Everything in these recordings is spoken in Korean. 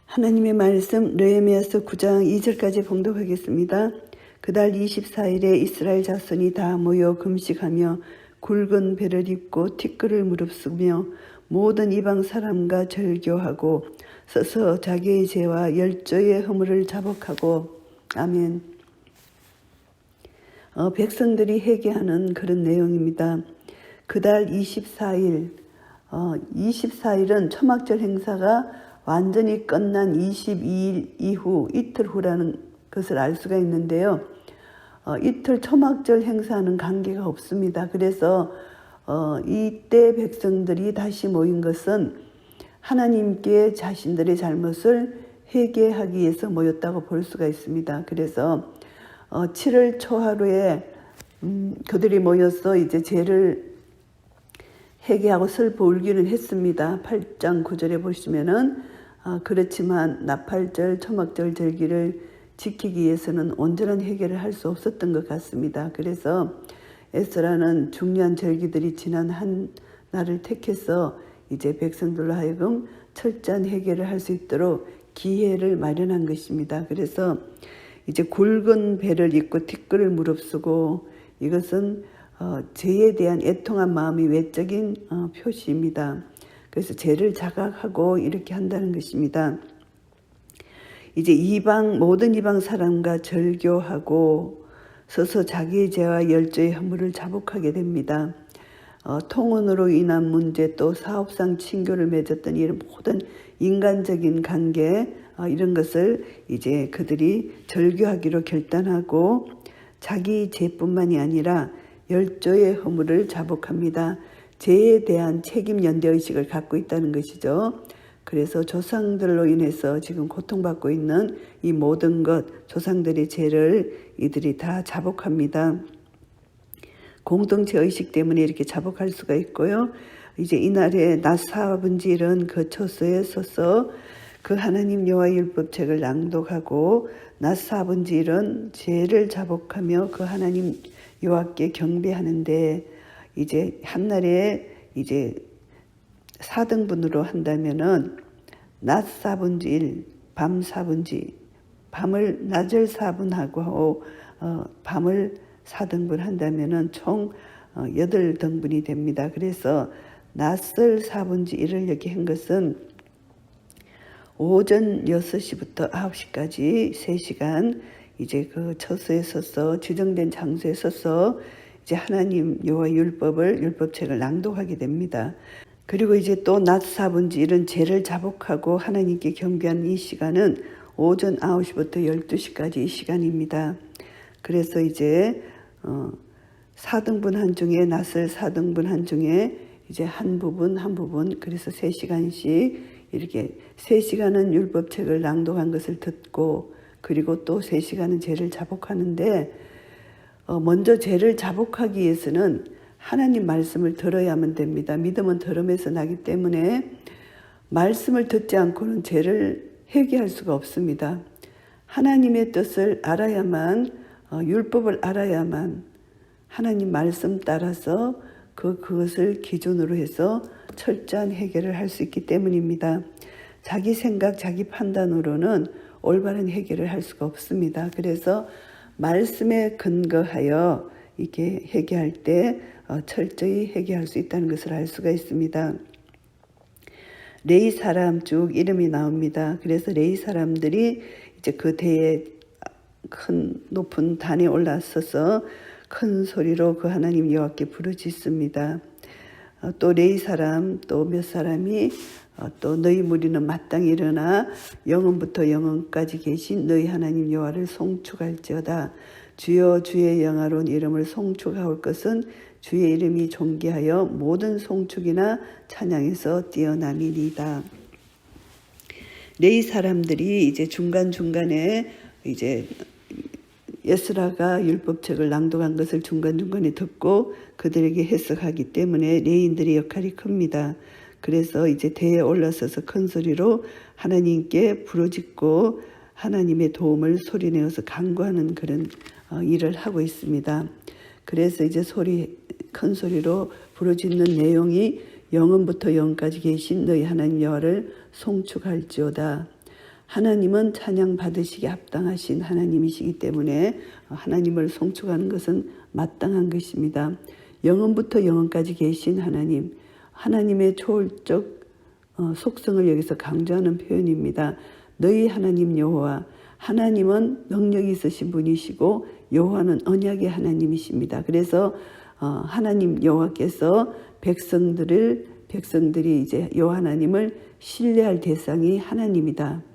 하나님의 말씀 느헤미야서 9장 2절까지 봉독하겠습니다. 그달 24일에 이스라엘 자손이 다 모여 금식하며 굵은 배를 입고 티끌을 무릅쓰며 모든 이방 사람과 절교하고 서서 자기의 죄와 열조의 허물을 자복하고 아멘. 백성들이 회개하는 그런 내용입니다. 그달 24일 24일은 초막절 행사가 완전히 끝난 22일 이후 이틀 후라는 것을 알 수가 있는데요. 이틀 초막절 행사는 관계가 없습니다. 그래서 이때 백성들이 다시 모인 것은 하나님께 자신들의 잘못을 회개하기 위해서 모였다고 볼 수가 있습니다. 그래서 7월 초하루에 그들이 모여서 이제 죄를 회개하고 슬퍼 울기는 했습니다. 8장 9절에 보시면은 그렇지만 나팔절 초막절 절기를 지키기 위해서는 온전한 회개를 할 수 없었던 것 같습니다. 그래서 에스라는 중요한 절기들이 지난 한 날을 택해서 이제 백성들로 하여금 철저한 회개를 할 수 있도록 기회를 마련한 것입니다. 그래서 이제 굵은 배를 입고 티끌을 무릅쓰고 이것은 죄에 대한 애통한 마음이 외적인 표시입니다. 그래서 죄를 자각하고 이렇게 한다는 것입니다. 이제 모든 이방 사람과 절교하고 서서 자기의 죄와 열조의 허물을 자복하게 됩니다. 통혼으로 인한 문제 또 사업상 친교를 맺었던 이런 모든 인간적인 관계 이런 것을 이제 그들이 절교하기로 결단하고 자기 죄뿐만이 아니라 열조의 허물을 자복합니다. 죄에 대한 책임 연대의식을 갖고 있다는 것이죠. 그래서 조상들로 인해서 지금 고통받고 있는 이 모든 것, 조상들의 죄를 이들이 다 자복합니다. 공동체 의식 때문에 이렇게 자복할 수가 있고요. 이제 이날에 낮 사분지일은 그 처소에 서서 그 하나님 여호와 율법책을 낭독하고 낮 사분지일은 죄를 자복하며 그 하나님 여호와께 경배하는데 이제 한날에 이제 4등분으로 한다면은 낮 4분지 1, 밤 4분지 밤을 낮을 4분하고 밤을 4등분 한다면은 총 8등분이 됩니다. 그래서 낮을 4분지 1을 이렇게 한 것은 오전 6시부터 9시까지 3시간 이제 그 처소에 서서 지정된 장소에 서서 이제 하나님 여호와 율법책을 낭독하게 됩니다. 그리고 이제 또 낮 4분지 1은 죄를 자복하고 하나님께 경배하는 이 시간은 오전 9시부터 12시까지 이 시간입니다. 그래서 이제 4등분 한 중에 낮을 4등분 한 중에 이제 한 부분 그래서 3시간씩 이렇게 3시간은 율법책을 낭독한 것을 듣고 그리고 또 3시간은 죄를 자복하는데 먼저 죄를 자복하기 위해서는 하나님 말씀을 들어야만 됩니다. 믿음은 들음에서 나기 때문에 말씀을 듣지 않고는 죄를 회개할 수가 없습니다. 하나님의 뜻을 알아야만 율법을 알아야만 하나님 말씀 따라서 그것을 기준으로 해서 철저한 해결을 할 수 있기 때문입니다. 자기 생각, 자기 판단으로는 올바른 해결을 할 수가 없습니다. 그래서 말씀에 근거하여 이렇게 회개할 때 철저히 회개할 수 있다는 것을 알 수가 있습니다. 레위 사람 쭉 이름이 나옵니다. 그래서 레위 사람들이 이제 그 대에 큰 높은 단에 올라서서 큰 소리로 그 하나님 여호와께 부르짖습니다. 또 레위 사람 또 몇 사람이 또 너희 무리는 마땅히 일어나 영원부터 영원까지 계신 너희 하나님 여호와를 송축할지어다. 주여 주의 영화로운 이름을 송축하올 것은 주의 이름이 존귀하여 모든 송축이나 찬양에서 뛰어남이니이다. 레위 사람들이 이제 중간중간에 이제 에스라가 율법책을 낭독한 것을 중간중간에 듣고 그들에게 해석하기 때문에 레위인들의 역할이 큽니다. 그래서 이제 대에 올라서서 큰 소리로 하나님께 부르짖고 하나님의 도움을 소리내어서 간구하는 그런 일을 하고 있습니다. 그래서 이제 큰 소리로 부르짖는 내용이 영원부터 영원까지 계신 너희 하나님 여호와를 송축할지어다. 하나님은 찬양 받으시기에 합당하신 하나님이시기 때문에 하나님을 송축하는 것은 마땅한 것입니다. 영원부터 영원까지 계신 하나님, 하나님의 초월적 속성을 여기서 강조하는 표현입니다. 너희 하나님 여호와, 하나님은 능력이 있으신 분이시고 여호와는 언약의 하나님이십니다. 그래서 하나님 여호와께서 백성들이 이제 여호와 하나님을 신뢰할 대상이 하나님이다.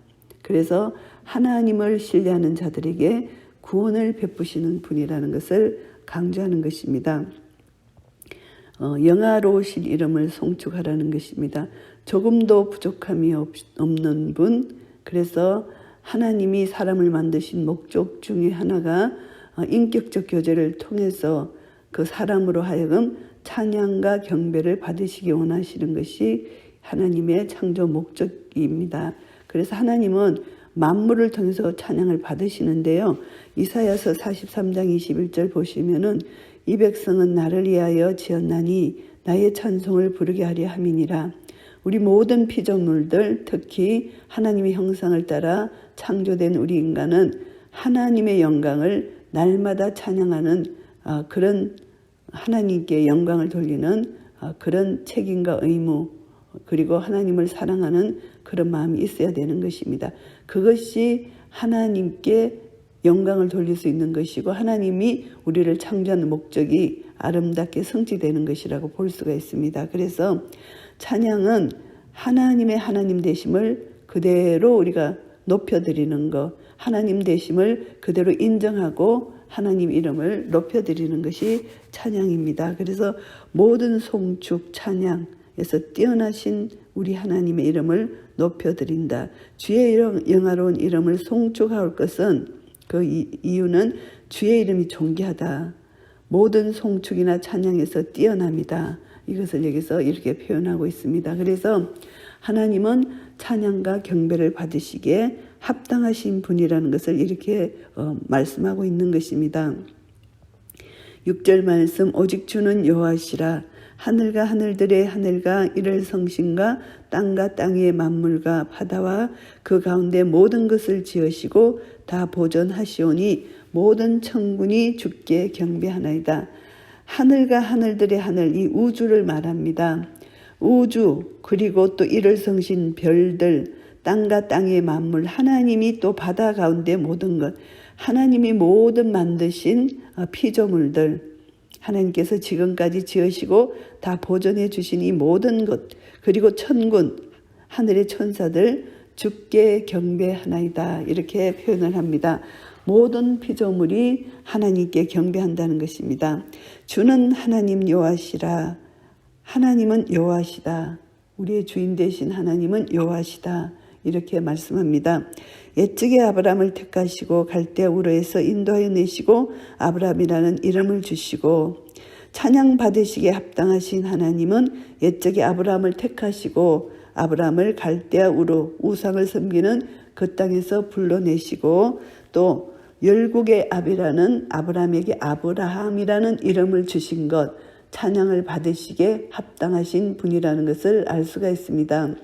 그래서 하나님을 신뢰하는 자들에게 구원을 베푸시는 분이라는 것을 강조하는 것입니다. 영화로우신 이름을 송축하라는 것입니다. 조금도 부족함이 없는 분, 그래서 하나님이 사람을 만드신 목적 중에 하나가 인격적 교제를 통해서 그 사람으로 하여금 찬양과 경배를 받으시기 원하시는 것이 하나님의 창조 목적입니다. 그래서 하나님은 만물을 통해서 찬양을 받으시는데요. 이사야서 43장 21절 보시면은 이 백성은 나를 위하여 지었나니 나의 찬송을 부르게 하려 함이니라. 우리 모든 피조물들, 특히 하나님의 형상을 따라 창조된 우리 인간은 하나님의 영광을 날마다 찬양하는 그런 하나님께 영광을 돌리는 그런 책임과 의무, 그리고 하나님을 사랑하는 그런 마음이 있어야 되는 것입니다. 그것이 하나님께 영광을 돌릴 수 있는 것이고 하나님이 우리를 창조하는 목적이 아름답게 성취되는 것이라고 볼 수가 있습니다. 그래서 찬양은 하나님의 하나님 되심을 그대로 우리가 높여드리는 것, 하나님 되심을 그대로 인정하고 하나님 이름을 높여드리는 것이 찬양입니다. 그래서 모든 송축 찬양에서 뛰어나신 우리 하나님의 이름을 높여드린다. 주의 영화로운 이름을 송축할 것은 그 이유는 주의 이름이 존귀하다. 모든 송축이나 찬양에서 뛰어납니다. 이것을 여기서 이렇게 표현하고 있습니다. 그래서 하나님은 찬양과 경배를 받으시기에 합당하신 분이라는 것을 이렇게 말씀하고 있는 것입니다. 6절 말씀, 오직 주는 여호와시라. 하늘과 하늘들의 하늘과 이를 성신과 땅과 땅의 만물과 바다와 그 가운데 모든 것을 지으시고 다 보존하시오니 모든 천군이 주께 경배하나이다. 하늘과 하늘들의 하늘, 이 우주를 말합니다. 우주, 그리고 또 이를 성신 별들, 땅과 땅의 만물, 하나님이 또 바다 가운데 모든 것, 하나님이 모든 만드신 피조물들, 하나님께서 지금까지 지으시고 다 보존해 주신 이 모든 것, 그리고 천군, 하늘의 천사들 주께 경배하나이다. 이렇게 표현을 합니다. 모든 피조물이 하나님께 경배한다는 것입니다. 주는 하나님 여호와시라. 하나님은 여호와시다. 우리의 주인 되신 하나님은 여호와시다. 이렇게 말씀합니다. 옛적에 아브라함을 택하시고 갈대아 우르에서 인도하여 내시고 아브라함이라는 이름을 주시고, 찬양 받으시기에 합당하신 하나님은 옛적에 아브라함을 택하시고 아브라함을 갈대아 우르 우상을 섬기는 그 땅에서 불러내시고, 또 열국의 아비라는 아브라함에게 아브라함이라는 이름을 주신 것, 찬양을 받으시기에 합당하신 분이라는 것을 알 수가 있습니다.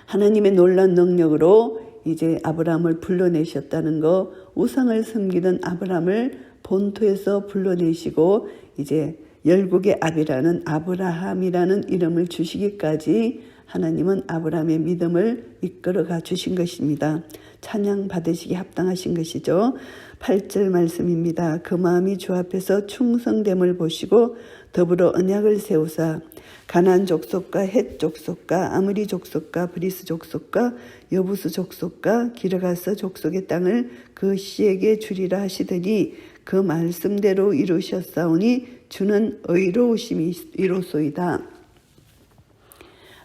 하나님의 놀라운 능력으로 이제 아브라함을 불러내셨다는 거, 우상을 섬기던 아브라함을 본토에서 불러내시고 이제 열국의 아비라는 아브라함이라는 이름을 주시기까지 하나님은 아브라함의 믿음을 이끌어가 주신 것입니다. 찬양 받으시기 합당하신 것이죠. 8절 말씀입니다. 그 마음이 주 앞에서 충성됨을 보시고 더불어 언약을 세우사 가나안 족속과 헷 족속과 아므리 족속과 브리스 족속과 여부스 족속과 기르가스 족속의 땅을 그 씨에게 주리라 하시더니 그 말씀대로 이루셨사오니 주는 의로우심이 이로소이다.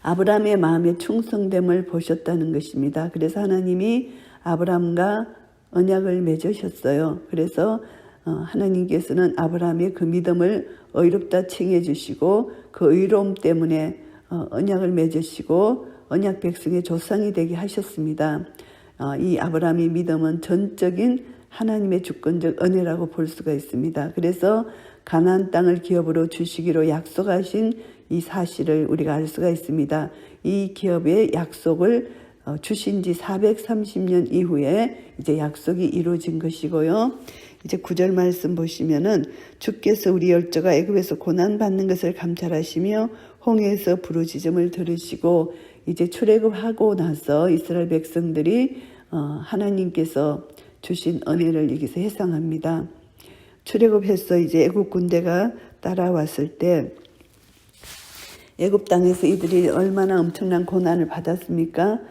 아브라함의 마음의 충성됨을 보셨다는 것입니다. 그래서 하나님이 아브라함과 언약을 맺으셨어요. 그래서 하나님께서는 아브라함의 그 믿음을 의롭다 칭해 주시고 그 의로움 때문에 언약을 맺으시고 언약 백성의 조상이 되게 하셨습니다. 이 아브라함의 믿음은 전적인 하나님의 주권적 은혜라고 볼 수가 있습니다. 그래서 가나안 땅을 기업으로 주시기로 약속하신 이 사실을 우리가 알 수가 있습니다. 이 기업의 약속을 주신 지 430년 이후에 이제 약속이 이루어진 것이고요. 이제 9절 말씀 보시면은 주께서 우리 열조가 애굽에서 고난 받는 것을 감찰하시며 홍해에서 부르짖음을 들으시고 이제 출애굽하고 나서 이스라엘 백성들이 하나님께서 주신 은혜를 여기서 회상합니다. 출애굽해서 이제 애굽 군대가 따라왔을 때 애굽 땅에서 이들이 얼마나 엄청난 고난을 받았습니까?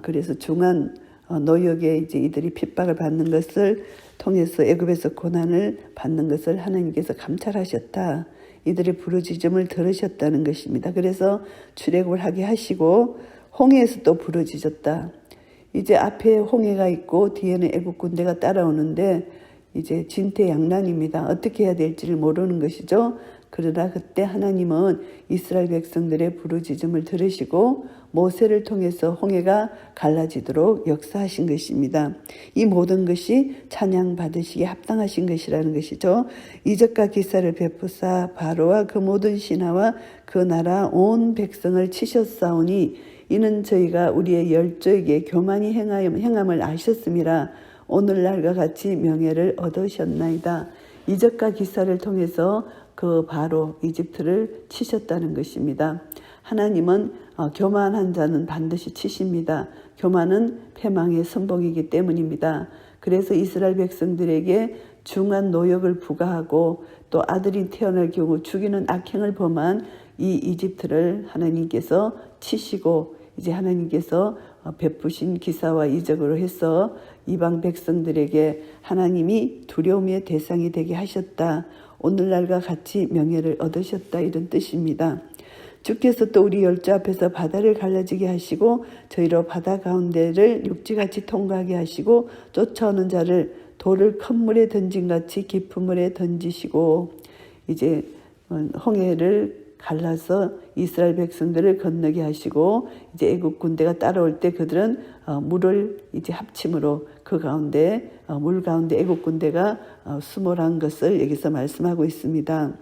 그래서 중한 노역에 이제 이들이 핍박을 받는 것을 통해서 애굽에서 고난을 받는 것을 하나님께서 감찰하셨다. 이들의 부르짖음을 들으셨다는 것입니다. 그래서 출애굽을 하게 하시고 홍해에서 또 부르짖었다. 이제 앞에 홍해가 있고 뒤에는 애굽 군대가 따라오는데 이제 진퇴양난입니다. 어떻게 해야 될지를 모르는 것이죠. 그러다 그때 하나님은 이스라엘 백성들의 부르짖음을 들으시고 모세를 통해서 홍해가 갈라지도록 역사하신 것입니다. 이 모든 것이 찬양 받으시기에 합당하신 것이라는 것이죠. 이적과 기사를 베푸사 바로와 그 모든 신하와 그 나라 온 백성을 치셨사오니 이는 저희가 우리의 열조에게 교만히 행함을 아셨음이라 오늘날과 같이 명예를 얻으셨나이다. 이적과 기사를 통해서 그 바로 이집트를 치셨다는 것입니다. 하나님은 교만한 자는 반드시 치십니다. 교만은 패망의 선봉이기 때문입니다. 그래서 이스라엘 백성들에게 중한 노역을 부과하고 또 아들이 태어날 경우 죽이는 악행을 범한 이 이집트를 하나님께서 치시고 이제 하나님께서 베푸신 기사와 이적으로 해서 이방 백성들에게 하나님이 두려움의 대상이 되게 하셨다. 오늘날과 같이 명예를 얻으셨다. 이런 뜻입니다. 주께서 또 우리 열조 앞에서 바다를 갈라지게 하시고 저희로 바다 가운데를 육지같이 통과하게 하시고 쫓아오는 자를 돌을 큰 물에 던진같이 깊은 물에 던지시고 이제 홍해를 갈라서 이스라엘 백성들을 건너게 하시고 이제 애굽 군대가 따라올 때 그들은 물을 이제 합침으로 그 가운데 물 가운데 애굽 군대가 수몰한 것을 여기서 말씀하고 있습니다.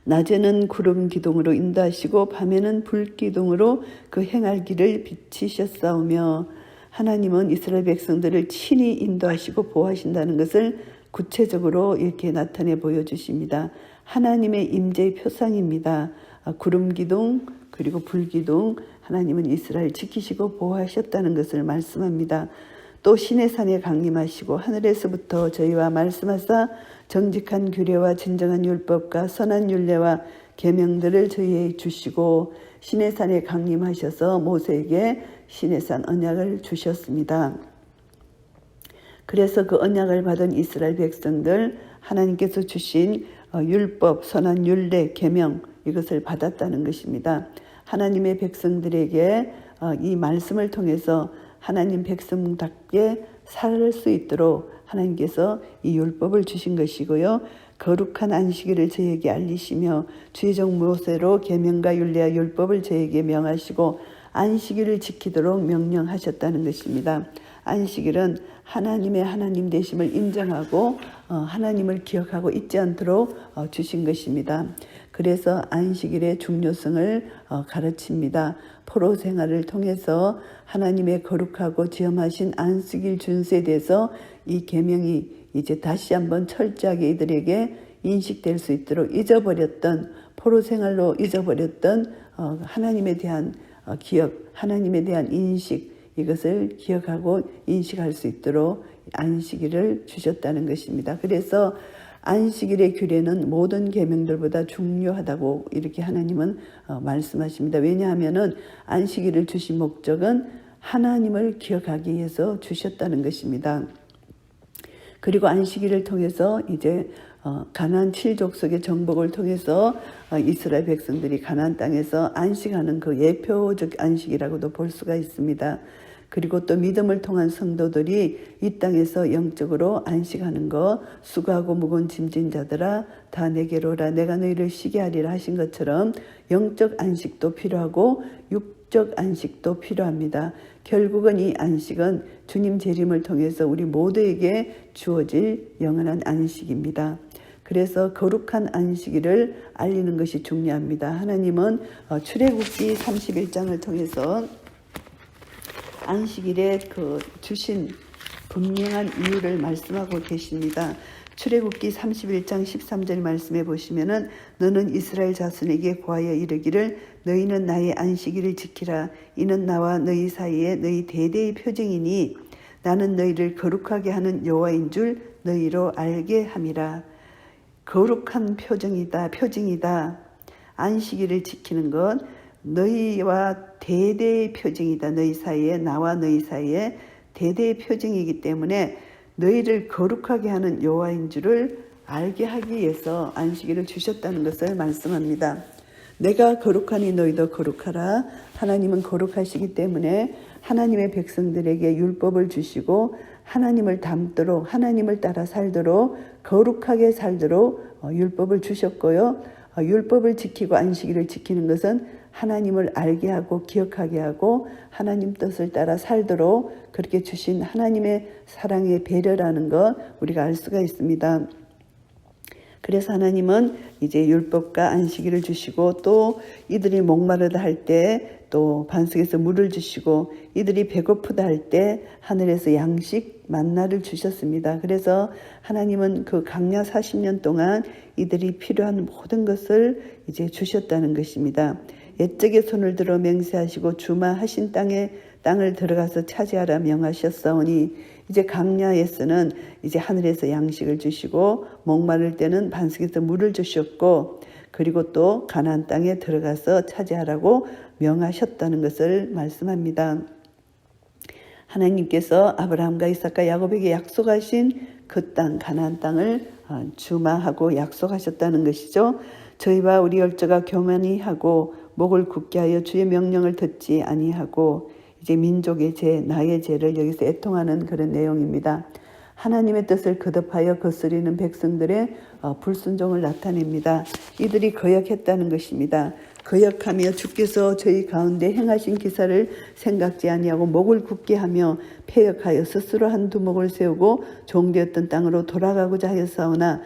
낮에는 구름 기둥으로 인도하시고 밤에는 불 기둥으로 그 행할 길을 비치셨사오며 하나님은 이스라엘 백성들을 친히 인도하시고 보호하신다는 것을 구체적으로 이렇게 나타내 보여주십니다. 하나님의 임재의 표상입니다. 구름 기둥 그리고 불 기둥 하나님은 이스라엘 지키시고 보호하셨다는 것을 말씀합니다. 또 시내산에 강림하시고 하늘에서부터 저희와 말씀하사 정직한 규례와 진정한 율법과 선한 율례와 계명들을 저희에게 주시고 시내산에 강림하셔서 모세에게 시내산 언약을 주셨습니다. 그래서 그 언약을 받은 이스라엘 백성들 하나님께서 주신 율법, 선한 율례, 계명 이것을 받았다는 것입니다. 하나님의 백성들에게 이 말씀을 통해서 하나님 백성답게 살 수 있도록 하나님께서 이 율법을 주신 것이고요. 거룩한 안식일을 저에게 알리시며 주의 종 모세로 계명과 율례와 율법을 저에게 명하시고 안식일을 지키도록 명령하셨다는 것입니다. 안식일은 하나님의 하나님 되심을 인정하고 하나님을 기억하고 잊지 않도록 주신 것입니다. 그래서 안식일의 중요성을 가르칩니다. 포로 생활을 통해서 하나님의 거룩하고 지엄하신 안식일 준수에 대해서 이 계명이 이제 다시 한번 철저하게 이들에게 인식될 수 있도록 잊어버렸던 포로 생활로 잊어버렸던 하나님에 대한 기억, 하나님에 대한 인식 이것을 기억하고 인식할 수 있도록 안식일을 주셨다는 것입니다. 그래서 안식일의 규례는 모든 계명들보다 중요하다고 이렇게 하나님은 말씀하십니다. 왜냐하면 안식일을 주신 목적은 하나님을 기억하기 위해서 주셨다는 것입니다. 그리고 안식일을 통해서 이제 가나안 7족속의 정복을 통해서 이스라엘 백성들이 가나안 땅에서 안식하는 그 예표적 안식이라고도 볼 수가 있습니다. 그리고 또 믿음을 통한 성도들이 이 땅에서 영적으로 안식하는 것, 수고하고 무거운 짐진 자들아 다 내게로 오라 내가 너희를 쉬게 하리라 하신 것처럼 영적 안식도 필요하고 육적 안식도 필요합니다. 결국은 이 안식은 주님 재림을 통해서 우리 모두에게 주어질 영원한 안식입니다. 그래서 거룩한 안식일을 알리는 것이 중요합니다. 하나님은 출애굽기 31장을 통해서 안식일에 주신 분명한 이유를 말씀하고 계십니다. 출애굽기 31장 13절 말씀해 보시면은 너는 이스라엘 자손에게 고하여 이르기를 너희는 나의 안식일을 지키라. 이는 나와 너희 사이에 너희 대대의 표징이니 나는 너희를 거룩하게 하는 여호와인 줄 너희로 알게 함이라. 거룩한 표징이다. 안식일을 지키는 것 너희와 대대의 표징이다. 너희 사이에 나와 너희 사이에 대대의 표징이기 때문에 너희를 거룩하게 하는 여호와인 줄을 알게 하기 위해서 안식일을 주셨다는 것을 말씀합니다. 내가 거룩하니 너희도 거룩하라. 하나님은 거룩하시기 때문에 하나님의 백성들에게 율법을 주시고 하나님을 닮도록 하나님을 따라 살도록 거룩하게 살도록 율법을 주셨고요. 율법을 지키고 안식일을 지키는 것은 하나님을 알게 하고 기억하게 하고 하나님 뜻을 따라 살도록 그렇게 주신 하나님의 사랑의 배려라는 것 우리가 알 수가 있습니다. 그래서 하나님은 이제 율법과 안식일을 주시고 또 이들이 목마르다 할 때 또 반석에서 물을 주시고 이들이 배고프다 할 때 하늘에서 양식 만나를 주셨습니다. 그래서 하나님은 그 광야 40년 동안 이들이 필요한 모든 것을 이제 주셨다는 것입니다. 옛적에 손을 들어 맹세하시고 주마하신 땅을 들어가서 차지하라 명하셨사오니 이제 광야에서는 이제 하늘에서 양식을 주시고 목마를 때는 반석에서 물을 주셨고 그리고 또 가나안 땅에 들어가서 차지하라고 명하셨다는 것을 말씀합니다. 하나님께서 아브라함과 이삭과 야곱에게 약속하신 그 땅 가나안 땅을 주마하고 약속하셨다는 것이죠. 저희와 우리 열조가 교만히 하고 목을 굳게 하여 주의 명령을 듣지 아니하고 이제 민족의 죄, 나의 죄를 여기서 애통하는 그런 내용입니다. 하나님의 뜻을 거듭하여 거스리는 백성들의 불순종을 나타냅니다. 이들이 거역했다는 것입니다. 거역하며 주께서 저희 가운데 행하신 기사를 생각지 아니하고 목을 굳게 하며 패역하여 스스로 한 두목을 세우고 종되었던 땅으로 돌아가고자 하였사오나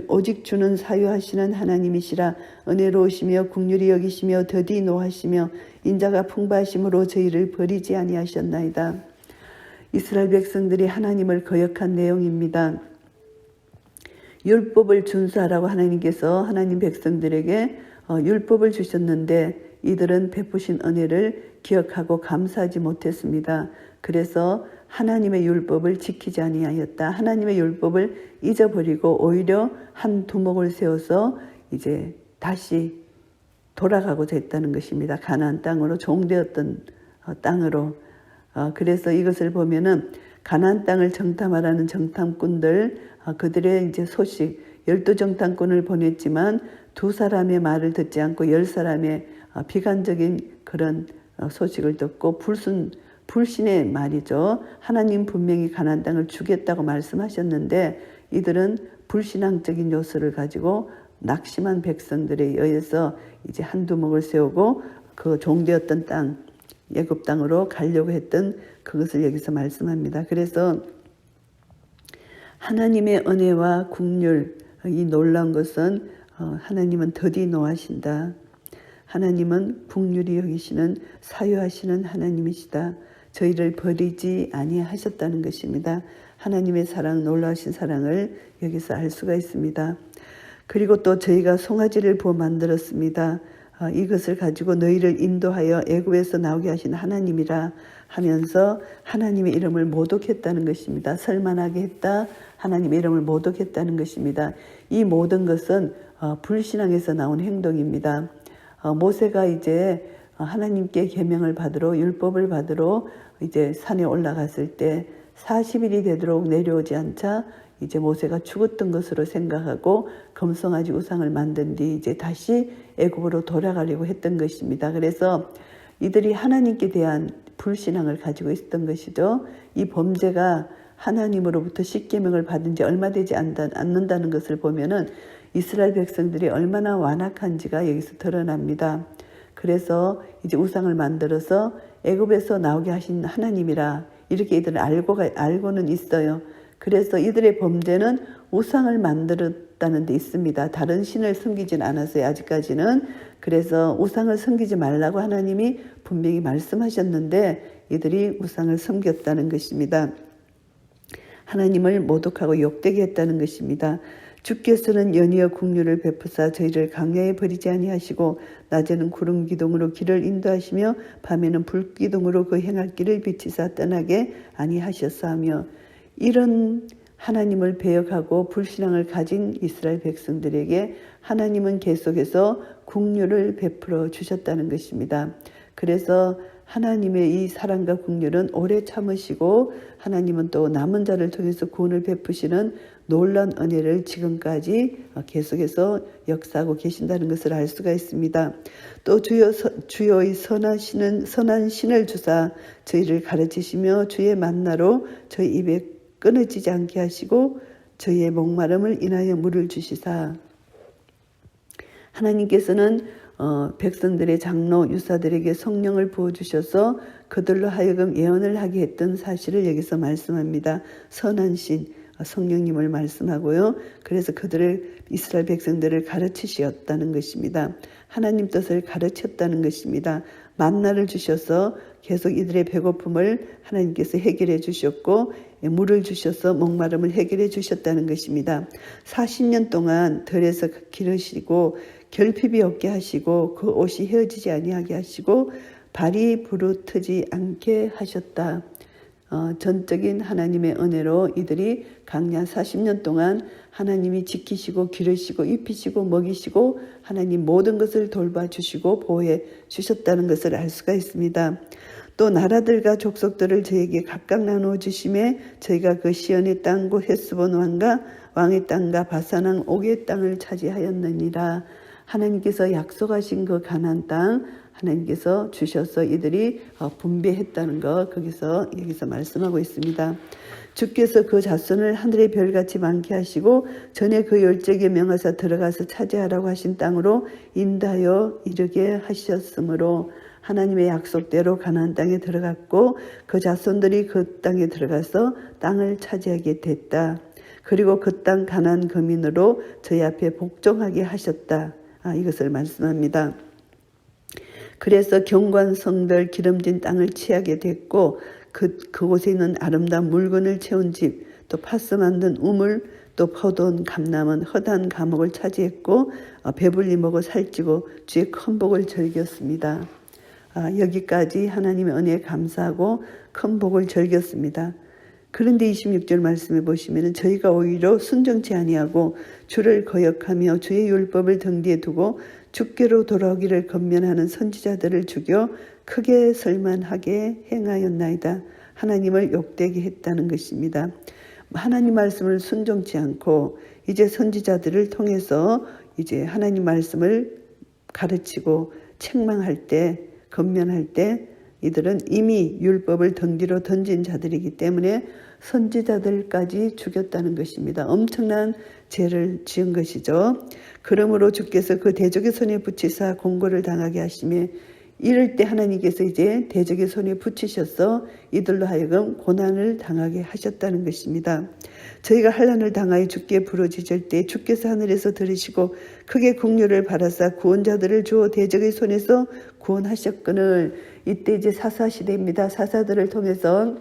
오직 주는 사유하시는 하나님이시라. 은혜로우시며 긍휼히 여기시며 더디 노하시며 인자가 풍부하심으로 저희를 버리지 아니하셨나이다. 이스라엘 백성들이 하나님을 거역한 내용입니다. 율법을 준수하라고 하나님께서 하나님 백성들에게 율법을 주셨는데 이들은 베푸신 은혜를 기억하고 감사하지 못했습니다. 그래서 하나님의 율법을 지키지 아니하였다. 하나님의 율법을 잊어버리고 오히려 한 두목을 세워서 이제 다시 돌아가고자 했다는 것입니다. 가나안 땅으로 종되었던 땅으로. 그래서 이것을 보면은 가나안 땅을 정탐하라는 정탐꾼들 그들의 이제 소식 12정탐꾼을 보냈지만 2사람의 말을 듣지 않고 10사람의 비관적인 그런 소식을 듣고 불신의 말이죠. 하나님 분명히 가나안 땅을 주겠다고 말씀하셨는데 이들은 불신앙적인 요소를 가지고 낙심한 백성들에 의해서 이제 한 두목을 세우고 그 종되었던 땅 애굽 땅으로 가려고 했던 그것을 여기서 말씀합니다. 그래서 하나님의 은혜와 긍휼 이 놀라운 것은 하나님은 더디 노하신다. 하나님은 긍휼히 여기시는 사유하시는 하나님이시다. 저희를 버리지 아니하셨다는 것입니다. 하나님의 사랑 놀라우신 사랑을 여기서 알 수가 있습니다. 그리고 또 저희가 송아지를 부어 만들었습니다. 이것을 가지고 너희를 인도하여 애굽에서 나오게 하신 하나님이라 하면서 하나님의 이름을 모독했다는 것입니다. 설만하게 했다. 하나님의 이름을 모독했다는 것입니다. 이 모든 것은 불신앙에서 나온 행동입니다. 모세가 이제 하나님께 계명을 받으러 율법을 받으러 이제 산에 올라갔을 때 40일이 되도록 내려오지 않자 이제 모세가 죽었던 것으로 생각하고 금송아지 우상을 만든 뒤 이제 다시 애굽으로 돌아가려고 했던 것입니다. 그래서 이들이 하나님께 대한 불신앙을 가지고 있었던 것이죠. 이 범죄가 하나님으로부터 십계명을 받은 지 얼마 되지 않는다는 것을 보면은 이스라엘 백성들이 얼마나 완악한지가 여기서 드러납니다. 그래서 이제 우상을 만들어서 애굽에서 나오게 하신 하나님이라 이렇게 이들은 알고는 있어요. 그래서 이들의 범죄는 우상을 섬겼다는 데 있습니다. 다른 신을 섬기진 않았어요. 아직까지는. 그래서 우상을 섬기지 말라고 하나님이 분명히 말씀하셨는데 이들이 우상을 섬겼다는 것입니다. 하나님을 모독하고 욕되게 했다는 것입니다. 주께서는 연이어 국류를 베푸사 저희를 강야에 버리지 아니하시고 낮에는 구름 기둥으로 길을 인도하시며 밤에는 불 기둥으로 그 행할 길을 비치사 떠나게 아니하셨사하며, 이런 하나님을 배역하고 불신앙을 가진 이스라엘 백성들에게 하나님은 계속해서 국류를 베풀어 주셨다는 것입니다. 그래서 하나님의 이 사랑과 국률은 오래 참으시고 하나님은 또 남은 자를 통해서 구원을 베푸시는 놀라운 은혜를 지금까지 계속해서 역사하고 계신다는 것을 알 수가 있습니다. 또 주여의 선한 신을 주사 저희를 가르치시며 주의 만나로 저희 입에 끊어지지 않게 하시고 저희의 목마름을 인하여 물을 주시사, 하나님께서는 백성들의 장로 유사들에게 성령을 부어주셔서 그들로 하여금 예언을 하게 했던 사실을 여기서 말씀합니다. 선한 신 성령님을 말씀하고요. 그래서 그들을 이스라엘 백성들을 가르치셨다는 것입니다. 하나님 뜻을 가르쳤다는 것입니다. 만나를 주셔서 계속 이들의 배고픔을 하나님께서 해결해 주셨고 물을 주셔서 목마름을 해결해 주셨다는 것입니다. 40년 동안 들에서 기르시고 결핍이 없게 하시고 그 옷이 헤어지지 아니하게 하시고 발이 부르트지 않게 하셨다. 전적인 하나님의 은혜로 이들이 강야 40년 동안 하나님이 지키시고 기르시고 입히시고 먹이시고 하나님 모든 것을 돌봐주시고 보호해 주셨다는 것을 알 수가 있습니다. 또 나라들과 족속들을 저에게 각각 나누어 주심에 저희가 그 시온의 땅 곧 헤스본 왕의 땅과 바산왕 옥의 땅을 차지하였느니라. 하나님께서 약속하신 그 가나안 땅 하나님께서 주셔서 이들이 분배했다는 것 여기서 말씀하고 있습니다. 주께서 그 자손을 하늘의 별같이 많게 하시고 전에 그 열적에 명하사 들어가서 차지하라고 하신 땅으로 인도하여 이르게 하셨으므로 하나님의 약속대로 가나안 땅에 들어갔고 그 자손들이 그 땅에 들어가서 땅을 차지하게 됐다. 그리고 그 땅 가나안 거민으로 저희 앞에 복종하게 하셨다. 이것을 말씀합니다. 그래서 견고한 성들 기름진 땅을 취하게 됐고 그곳에 있는 아름다운 물건을 채운 집, 또 파스 만든 우물, 또 포도원 감남은 허다한 감옥을 차지했고 배불리 먹어 살찌고 주의 큰 복을 즐겼습니다. 여기까지 하나님의 은혜에 감사하고 큰 복을 즐겼습니다. 그런데 26절 말씀해 보시면 저희가 오히려 순정치 아니하고 주를 거역하며 주의 율법을 등 뒤에 두고 주께로 돌아오기를 건면하는 선지자들을 죽여 크게 설만하게 행하였나이다. 하나님을 욕되게 했다는 것입니다. 하나님 말씀을 순종치 않고 이제 선지자들을 통해서 이제 하나님 말씀을 가르치고 책망할 때 건면할 때 이들은 이미 율법을 등 뒤로 던진 자들이기 때문에 선지자들까지 죽였다는 것입니다. 엄청난 죄를 지은 것이죠. 그러므로 주께서 그 대적의 손에 붙이사 공고를 당하게 하시며 이럴 때 하나님께서 이제 대적의 손에 붙이셔서 이들로 하여금 고난을 당하게 하셨다는 것입니다. 저희가 환난을 당하여 주께 부르짖을 때 주께서 하늘에서 들으시고 크게 긍휼을 바라사 구원자들을 주어 대적의 손에서 구원하셨거늘. 이때 이제 사사시대입니다. 사사들을 통해서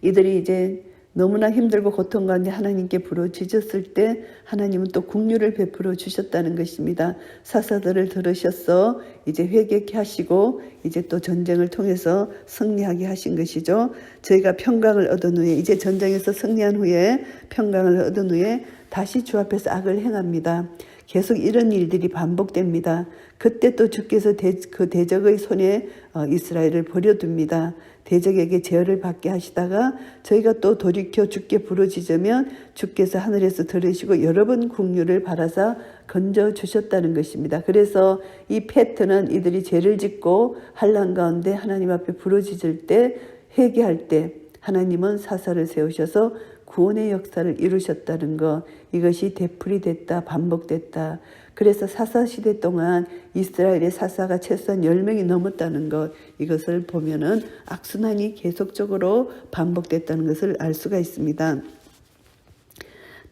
이들이 이제 너무나 힘들고 고통 가운데 하나님께 부르짖었을 때 하나님은 또 긍휼을 베풀어 주셨다는 것입니다. 사사들을 들으셔서 이제 회개케 하시고 이제 또 전쟁을 통해서 승리하게 하신 것이죠. 저희가 평강을 얻은 후에 이제 전쟁에서 승리한 후에 평강을 얻은 후에 다시 주 앞에서 악을 행합니다. 계속 이런 일들이 반복됩니다. 그때 또 주께서 그 대적의 손에 이스라엘을 버려둡니다. 대적에게 제어를 받게 하시다가 저희가 또 돌이켜 주께 부르짖으면 주께서 하늘에서 들으시고 여러 번 긍휼을 바라사 건져주셨다는 것입니다. 그래서 이 패턴은 이들이 죄를 짓고 환난 가운데 하나님 앞에 부르짖을 때 회개할 때 하나님은 사사를 세우셔서 구원의 역사를 이루셨다는 것, 이것이 되풀이 됐다, 반복됐다. 그래서 사사시대 동안 이스라엘의 사사가 최소한 10명이 넘었다는 것, 이것을 보면은 악순환이 계속적으로 반복됐다는 것을 알 수가 있습니다.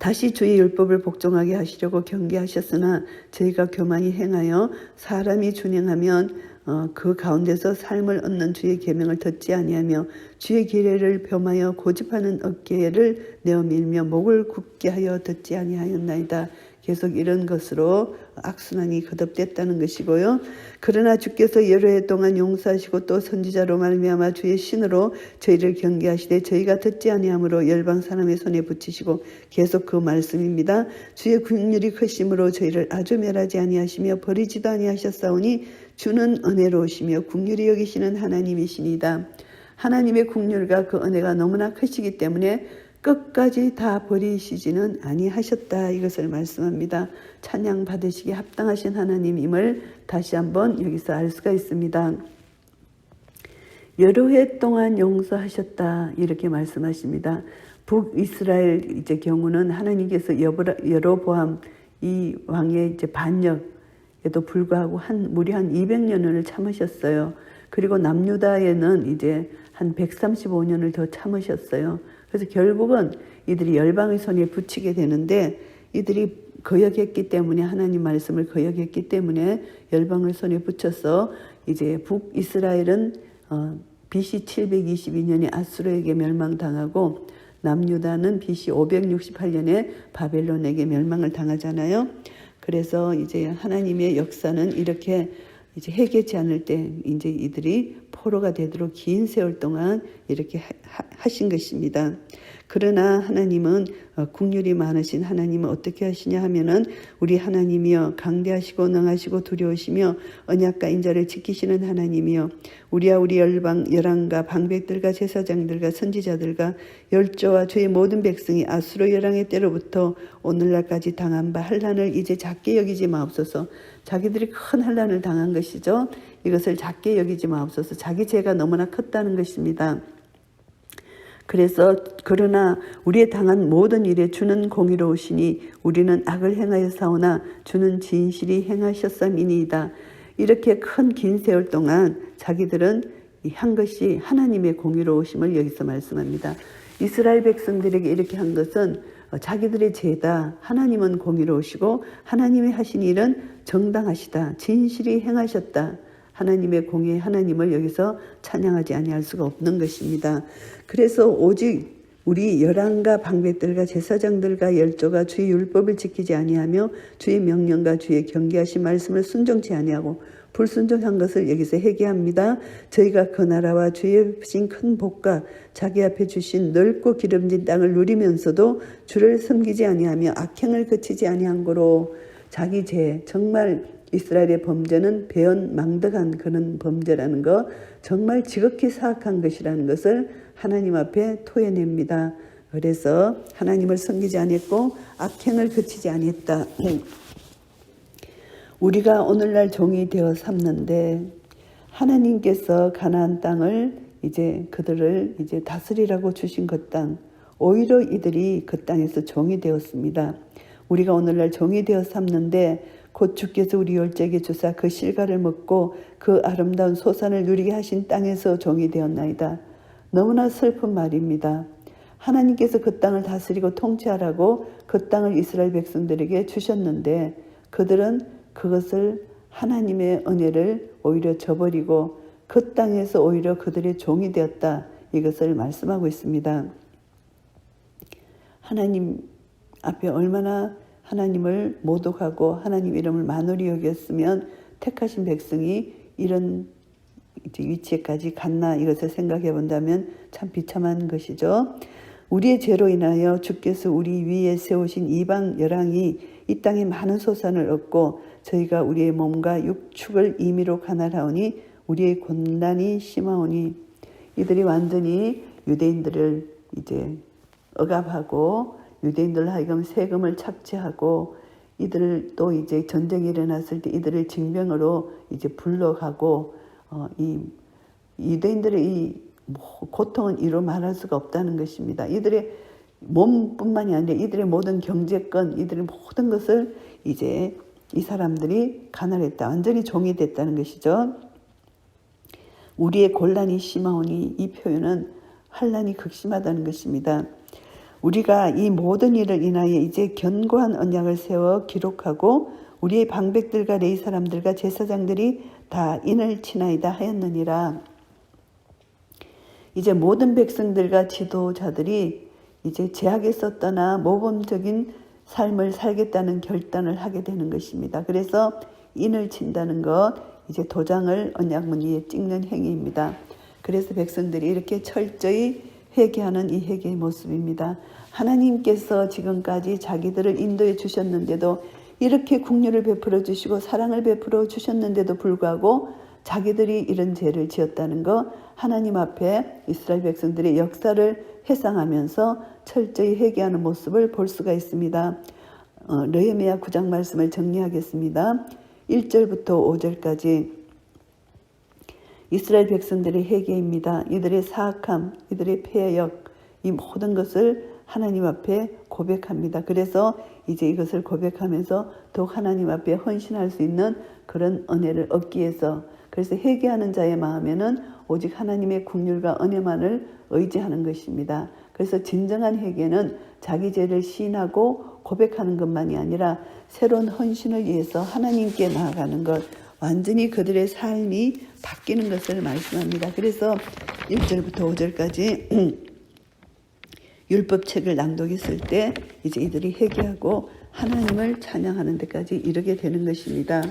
다시 주의 율법을 복종하게 하시려고 경계하셨으나 저희가 교만히 행하여 사람이 준행하면 그 가운데서 삶을 얻는 주의 계명을 듣지 아니하며 주의 규례를 범하여 고집하는 어깨를 내어밀며 목을 굳게 하여 듣지 아니하였나이다. 계속 이런 것으로 악순환이 거듭됐다는 것이고요. 그러나 주께서 여러 해 동안 용서하시고 또 선지자로 말미암아 주의 신으로 저희를 경계하시되 저희가 듣지 아니함으로 열방 사람의 손에 붙이시고 계속 그 말씀입니다. 주의 긍휼이 크심으로 저희를 아주 멸하지 아니하시며 버리지도 아니하셨사오니 주는 은혜로우시며 긍휼히 여기시는 하나님이시니다. 하나님의 긍휼과 그 은혜가 너무나 크시기 때문에 끝까지 다 버리시지는 아니하셨다. 이것을 말씀합니다. 찬양 받으시기에 합당하신 하나님임을 다시 한번 여기서 알 수가 있습니다. 여러 해 동안 용서하셨다. 이렇게 말씀하십니다. 북이스라엘 이제 경우는 하나님께서 여로보암 이 왕의 이제 반역에도 불구하고 무려 한 200년을 참으셨어요. 그리고 남유다에는 이제 한 135년을 더 참으셨어요. 그래서 결국은 이들이 열방의 손에 붙이게 되는데 이들이 거역했기 때문에 하나님 말씀을 거역했기 때문에 열방의 손에 붙여서 이제 북이스라엘은 BC 722년에 아수르에게 멸망당하고 남유다는 BC 568년에 바벨론에게 멸망을 당하잖아요. 그래서 이제 하나님의 역사는 이렇게 이제 해결치 않을 때 이제 이들이 포로가 되도록 긴 세월 동안 이렇게 하신 것입니다. 그러나 하나님은 긍휼이 많으신 하나님은 어떻게 하시냐 하면은 우리 하나님이여 강대하시고 능하시고 두려우시며 언약과 인자를 지키시는 하나님이여 우리와 우리 열왕과 방백들과 제사장들과 선지자들과 열조와 주의 모든 백성이 아수르 열왕의 때로부터 오늘날까지 당한 바 환난을 이제 작게 여기지 마옵소서. 자기들이 큰 환난을 당한 것이죠. 이것을 작게 여기지 마옵소서. 자기 죄가 너무나 컸다는 것입니다. 그래서 그러나 우리의 당한 모든 일에 주는 공의로우시니 우리는 악을 행하여 사오나 주는 진실이 행하셨삼이니이다. 이렇게 큰 긴 세월 동안 자기들은 한 것이 하나님의 공의로우심을 여기서 말씀합니다. 이스라엘 백성들에게 이렇게 한 것은 자기들의 죄다. 하나님은 공의로우시고 하나님이 하신 일은 정당하시다. 진실이 행하셨다. 하나님의 공의 하나님을 여기서 찬양하지 아니할 수가 없는 것입니다. 그래서 오직 우리 열왕과 방백들과 제사장들과 열조가 주의 율법을 지키지 아니하며 주의 명령과 주의 경계하신 말씀을 순종치 아니하고 불순종한 것을 여기서 회개합니다. 저희가 그 나라와 주의 주신 큰 복과 자기 앞에 주신 넓고 기름진 땅을 누리면서도 주를 섬기지 아니하며 악행을 그치지 아니한 거로 자기 죄 정말 이스라엘의 범죄는 배은망덕한 그런 범죄라는 것, 정말 지극히 사악한 것이라는 것을 하나님 앞에 토해냅니다. 그래서 하나님을 섬기지 아니했고 악행을 그치지 아니했다. 우리가 오늘날 종이 되어 삼는데 하나님께서 가나안 땅을 이제 그들을 이제 다스리라고 주신 그 땅, 오히려 이들이 그 땅에서 종이 되었습니다. 우리가 오늘날 종이 되어 삼는데 곧 주께서 우리 열조에게 주사 그 실과를 먹고 그 아름다운 소산을 누리게 하신 땅에서 종이 되었나이다. 너무나 슬픈 말입니다. 하나님께서 그 땅을 다스리고 통치하라고 그 땅을 이스라엘 백성들에게 주셨는데 그들은 그것을 하나님의 은혜를 오히려 저버리고 그 땅에서 오히려 그들의 종이 되었다. 이것을 말씀하고 있습니다. 하나님 앞에 얼마나 하나님을 모독하고 하나님 이름을 만홀히 여겼으면 택하신 백성이 이런 위치에까지 갔나 이것을 생각해 본다면 참 비참한 것이죠. 우리의 죄로 인하여 주께서 우리 위에 세우신 이방 열왕이 이 땅에 많은 소산을 얻고 저희가 우리의 몸과 육축을 임의로 가난하오니 우리의 곤란이 심하오니 이들이 완전히 유대인들을 이제 억압하고 유대인들 하여금 세금을 착취하고 이들을 또 이제 전쟁이 일어났을 때 이들을 징병으로 이제 불러가고 이 유대인들의 이 고통은 이루 말할 수가 없다는 것입니다. 이들의 몸뿐만이 아니라 이들의 모든 경제권, 이들의 모든 것을 이제 이 사람들이 가난했다. 완전히 종이 됐다는 것이죠. 우리의 곤란이 심하오니 이 표현은 환난이 극심하다는 것입니다. 우리가 이 모든 일을 인하여 이제 견고한 언약을 세워 기록하고 우리의 방백들과 레위 사람들과 제사장들이 다 인을 치나이다 하였느니라. 이제 모든 백성들과 지도자들이 이제 제약에서 떠나 모범적인 삶을 살겠다는 결단을 하게 되는 것입니다. 그래서 인을 친다는 것, 이제 도장을 언약문 위에 찍는 행위입니다. 그래서 백성들이 이렇게 철저히 회개하는 이 회개의 모습입니다. 하나님께서 지금까지 자기들을 인도해 주셨는데도 이렇게 긍휼을 베풀어 주시고 사랑을 베풀어 주셨는데도 불구하고 자기들이 이런 죄를 지었다는 것, 하나님 앞에 이스라엘 백성들의 역사를 회상하면서 철저히 회개하는 모습을 볼 수가 있습니다. 느헤미야 9장 말씀을 정리하겠습니다. 1절부터 5절까지 이스라엘 백성들의 회개입니다. 이들의 사악함, 이들의 폐역, 이 모든 것을 하나님 앞에 고백합니다. 그래서 이제 이것을 고백하면서 더욱 하나님 앞에 헌신할 수 있는 그런 은혜를 얻기 위해서, 그래서 회개하는 자의 마음에는 오직 하나님의 긍휼과 은혜만을 의지하는 것입니다. 그래서 진정한 회개는 자기 죄를 시인하고 고백하는 것만이 아니라 새로운 헌신을 위해서 하나님께 나아가는 것, 완전히 그들의 삶이 바뀌는 것을 말씀합니다. 그래서 1절부터 5절까지 율법책을 낭독했을 때 이제 이들이 회개하고 하나님을 찬양하는 데까지 이르게 되는 것입니다.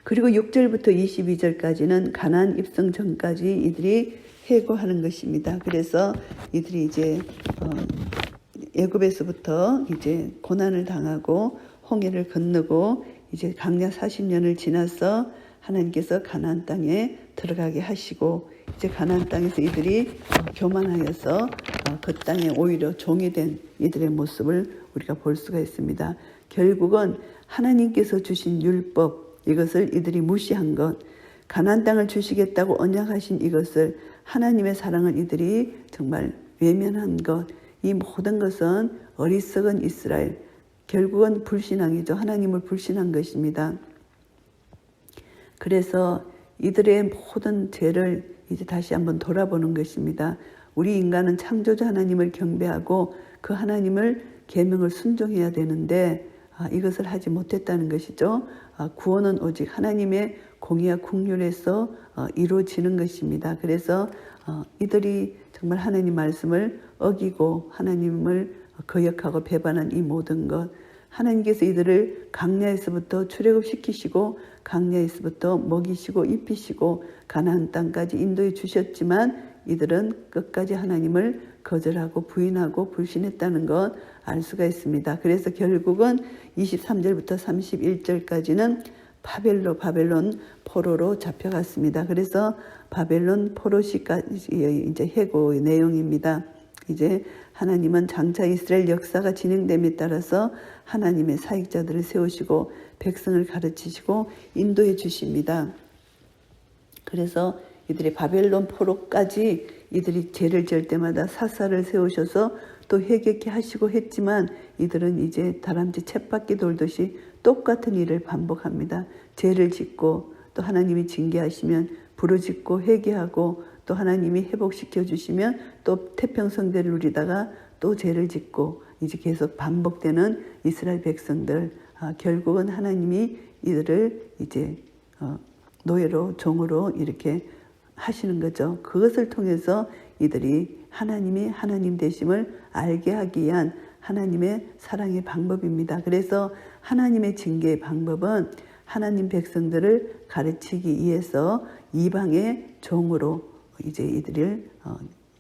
그리고 6절부터 22절까지는 가나안 입성 전까지 이들이 회고하는 것입니다. 그래서 이들이 이제 애굽에서부터 이제 고난을 당하고 홍해를 건너고 이제 광야 40년을 지나서 하나님께서 가나안 땅에 들어가게 하시고 이제 가나안 땅에서 이들이 교만하여서 그 땅에 오히려 종이 된 이들의 모습을 우리가 볼 수가 있습니다. 결국은 하나님께서 주신 율법, 이것을 이들이 무시한 것, 가나안 땅을 주시겠다고 언약하신 이것을, 하나님의 사랑을 이들이 정말 외면한 것, 이 모든 것은 어리석은 이스라엘, 결국은 불신앙이죠. 하나님을 불신한 것입니다. 그래서 이들의 모든 죄를 이제 다시 한번 돌아보는 것입니다. 우리 인간은 창조주 하나님을 경배하고 그 하나님을 계명을 순종해야 되는데 이것을 하지 못했다는 것이죠. 구원은 오직 하나님의 공의와 긍휼에서 이루어지는 것입니다. 그래서 이들이 정말 하나님 말씀을 어기고 하나님을 거역하고 배반한 이 모든 것, 하나님께서 이들을 광야에서부터 출애굽시키시고 광야에서부터 먹이시고 입히시고 가나안 땅까지 인도해 주셨지만 이들은 끝까지 하나님을 거절하고 부인하고 불신했다는 것 알 수가 있습니다. 그래서 결국은 23절부터 31절까지는 바벨론 포로로 잡혀갔습니다. 그래서 바벨론 포로시까지 이제 해고의 내용입니다. 이제 하나님은 장차 이스라엘 역사가 진행됨에 따라서 하나님의 사역자들을 세우시고 백성을 가르치시고 인도해 주십니다. 그래서 이들이 바벨론 포로까지 이들이 죄를 지을 때마다 사사를 세우셔서 또 회개케 하시고 했지만 이들은 이제 다람쥐 쳇바퀴 돌듯이 똑같은 일을 반복합니다. 죄를 짓고 또 하나님이 징계하시면 부르짖고 회개하고 또 하나님이 회복시켜 주시면 또 태평성대를 누리다가 또 죄를 짓고 이제 계속 반복되는 이스라엘 백성들, 결국은 하나님이 이들을 이제 노예로 종으로 이렇게 하시는 거죠. 그것을 통해서 이들이 하나님이 하나님 되심을 알게 하기 위한 하나님의 사랑의 방법입니다. 그래서 하나님의 징계의 방법은 하나님 백성들을 가르치기 위해서 이방의 종으로 이제 이들을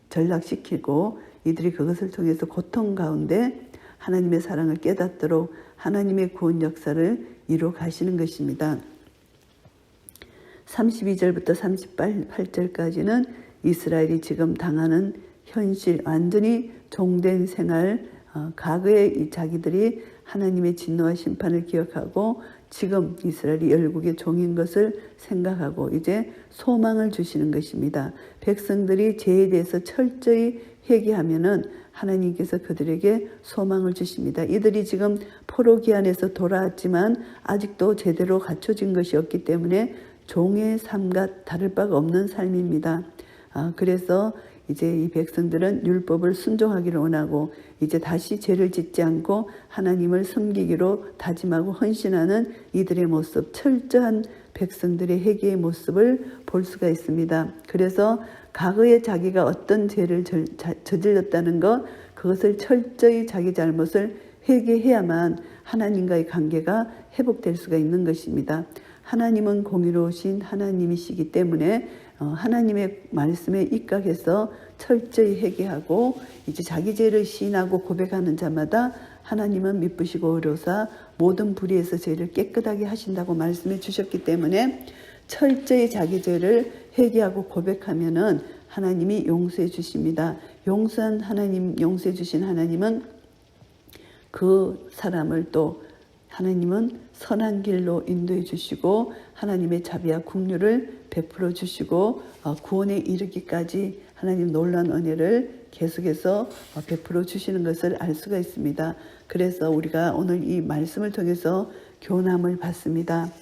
전락시키고 이들이 그것을 통해서 고통 가운데 하나님의 사랑을 깨닫도록 하나님의 구원 역사를 이루어 가시는 것입니다. 32절부터 38절까지는 이스라엘이 지금 당하는 현실, 완전히 종된 생활, 과거에 이 자기들이 하나님의 진노와 심판을 기억하고 지금 이스라엘이 열국의 종인 것을 생각하고 이제 소망을 주시는 것입니다. 백성들이 죄에 대해서 철저히 회개하면은 하나님께서 그들에게 소망을 주십니다. 이들이 지금 포로 기한에서 돌아왔지만 아직도 제대로 갖춰진 것이 없기 때문에 종의 삶과 다를 바가 없는 삶입니다. 그래서 이제 이 백성들은 율법을 순종하기를 원하고 이제 다시 죄를 짓지 않고 하나님을 섬기기로 다짐하고 헌신하는 이들의 모습, 철저한 백성들의 회개의 모습을 볼 수가 있습니다. 그래서 과거에 자기가 어떤 죄를 저질렀다는 것, 그것을 철저히 자기 잘못을 회개해야만 하나님과의 관계가 회복될 수가 있는 것입니다. 하나님은 공의로우신 하나님이시기 때문에 하나님의 말씀에 입각해서 철저히 회개하고 이제 자기 죄를 시인하고 고백하는 자마다 하나님은 미쁘시고 의로사 모든 불의에서 죄를 깨끗하게 하신다고 말씀해 주셨기 때문에 철저히 자기 죄를 회개하고 고백하면은 하나님이 용서해 주십니다. 용서해 주신 하나님은 그 사람을 또 하나님은 선한 길로 인도해 주시고 하나님의 자비와 긍휼을 베풀어 주시고 구원에 이르기까지 하나님 놀라운 은혜를 계속해서 베풀어 주시는 것을 알 수가 있습니다. 그래서 우리가 오늘 이 말씀을 통해서 교훈함을 받습니다.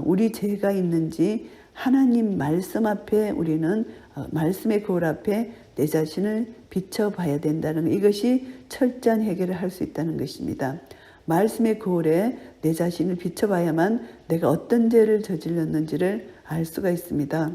우리 죄가 있는지 하나님 말씀 앞에 우리는 말씀의 거울 앞에 내 자신을 비춰봐야 된다는 것, 이것이 철저한 해결을 할 수 있다는 것입니다. 말씀의 거울에 내 자신을 비춰봐야만 내가 어떤 죄를 저질렀는지를 알 수가 있습니다.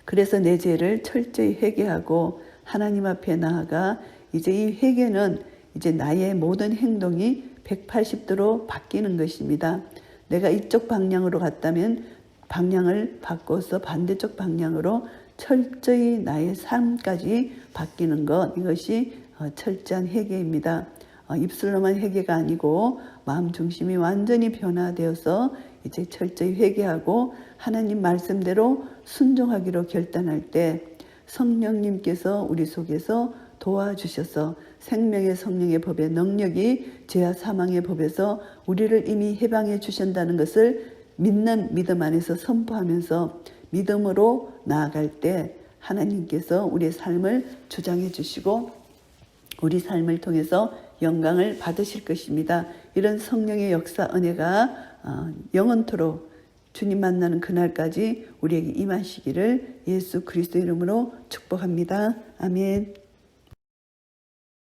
그래서 내 죄를 철저히 회개하고 하나님 앞에 나아가 이제 이 회개는 이제 나의 모든 행동이 180도로 바뀌는 것입니다. 내가 이쪽 방향으로 갔다면 방향을 바꿔서 반대쪽 방향으로 철저히 나의 삶까지 바뀌는 것, 이것이 철저한 회개입니다. 입술로만 회개가 아니고 마음 중심이 완전히 변화되어서 이제 철저히 회개하고 하나님 말씀대로 순종하기로 결단할 때 성령님께서 우리 속에서 도와주셔서 생명의 성령의 법의 능력이 죄와 사망의 법에서 우리를 이미 해방해 주신다는 것을 믿는 믿음 안에서 선포하면서 믿음으로 나아갈 때 하나님께서 우리의 삶을 주장해 주시고 우리 삶을 통해서 영광을 받으실 것입니다. 이런 성령의 역사 은혜가 영원토록 주님 만나는 그날까지 우리에게 임하시기를 예수 그리스도 이름으로 축복합니다. 아멘.